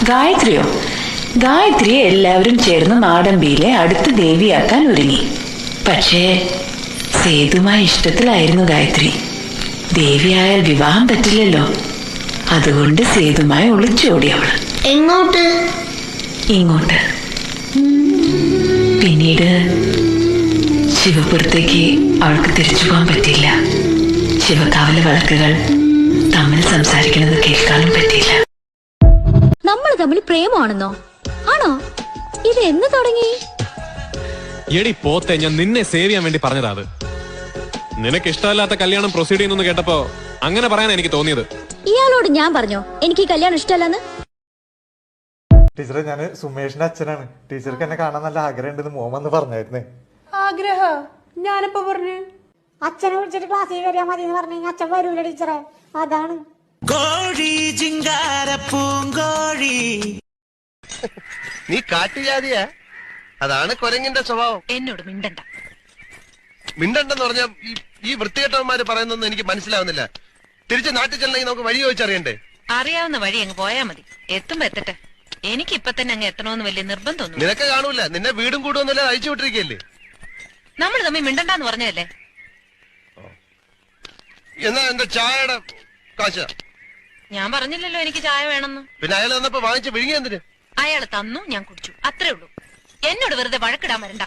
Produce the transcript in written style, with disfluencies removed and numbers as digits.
ഗായത്രിയോ? ഗായത്രിയെ എല്ലാവരും ചേർന്ന് മാടമ്പിയിലെ അടുത്ത ദേവിയാക്കാൻ ഒരുങ്ങി. പക്ഷേ സേതുമായി ഇഷ്ടത്തിലായിരുന്നു ഗായത്രി. ദേവിയായാൽ വിവാഹം പറ്റില്ലല്ലോ. അതുകൊണ്ട് സേതുമായി ഒളിച്ചോടി അവള്. എങ്ങോട്ട്? ഇങ്ങോട്ട്. പിന്നീട് ശിവപുരത്തേക്ക് അവൾക്ക് തിരിച്ചു പോകാൻ പറ്റിയില്ല. ശിവകാവല വിളക്കുകൾ തമ്മിൽ സംസാരിക്കുന്നത് കേൾക്കാനും പറ്റിയില്ല. നമ്മൾ തമ്മിൽ പ്രേമമാണെന്നോ? ആണോ? ഇത് എന്ന് തുടങ്ങി? എടി പോത്തെ, ഞാൻ നിന്നെ സേവ് ചെയ്യാൻ വേണ്ടി പറഞ്ഞതാ. അത് നിനക്ക് ഇഷ്ടമല്ലാത്ത കല്യാണം പ്രൊസീഡ് ചെയ്യുന്നു കേട്ടപ്പോ അങ്ങനെ പറയാൻ എനിക്ക് തോന്നിയത്. ഇയാളോട് ഞാൻ പറഞ്ഞോ എനിക്ക് ഈ കല്യാണം ഇഷ്ടമല്ലെന്ന്? ടീച്ചറെ, ഞാൻ സുമേഷിന്റെ അച്ഛനാണ്. ടീച്ചർക്ക് എന്നെ കാണാൻ നല്ല ആഗ്രഹം ഉണ്ടെന്ന് മോമെന്ന് പറഞ്ഞായിരുന്നേ. ആഗ്രഹ? ഞാനിപ്പോ പറഞ്ഞു അച്ഛനെ വിളിച്ചിട്ട് ക്ലാസ്സിൽ കയറിയാ മതി എന്ന് പറഞ്ഞു. അച്ഛൻ വരൂല ടീച്ചറെ, അതാണ്. കോഴി ചിങ്കാര പൂങ്കോഴി. നീ കാട്ടുജാതിയാ? അതാണ് കൊരങ്ങിന്റെ സ്വഭാവം. എന്നോട് മിണ്ടണ്ട. മിണ്ടണ്ടെന്ന് പറഞ്ഞ ഈ വൃത്തികെട്ടവന്മാര് പറയുന്നൊന്നും എനിക്ക് മനസ്സിലാവുന്നില്ല. തിരിച്ച് നാട്ടിൽ ചെല്ലണമെങ്കിൽ നമുക്ക് വഴി ചോദിച്ചറിയണ്ടേ? അറിയാവുന്ന വഴി അങ്ങ് പോയാ മതി. എത്തുമ്പോ എത്തട്ടെ. എനിക്ക് ഇപ്പൊ തന്നെ അങ്ങ് എത്തണമെന്ന് വലിയ നിർബന്ധമൊന്നും. നിനക്ക് കാണൂല, നിന്നെ വീടും കൂടുമെന്നല്ല അയച്ചു വിട്ടിരിക്കല്ലേ. നമ്മൾ തമ്മിൽ മിണ്ടണ്ടെന്ന് പറഞ്ഞതല്ലേ? എന്നാ എന്റെ ചായയുടെ കാശ? ഞാൻ പറഞ്ഞില്ലല്ലോ എനിക്ക് ചായ വേണമെന്ന്. പിന്നെ അയാൾ തന്നപ്പോ വാങ്ങിച്ച് വിഴുങ്ങി എന്തിന്? അയാള് തന്നു, ഞാൻ കുടിച്ചു, അത്രേ ഉള്ളൂ. എന്നോട് വെറുതെ വഴക്കിടാൻ വരണ്ട.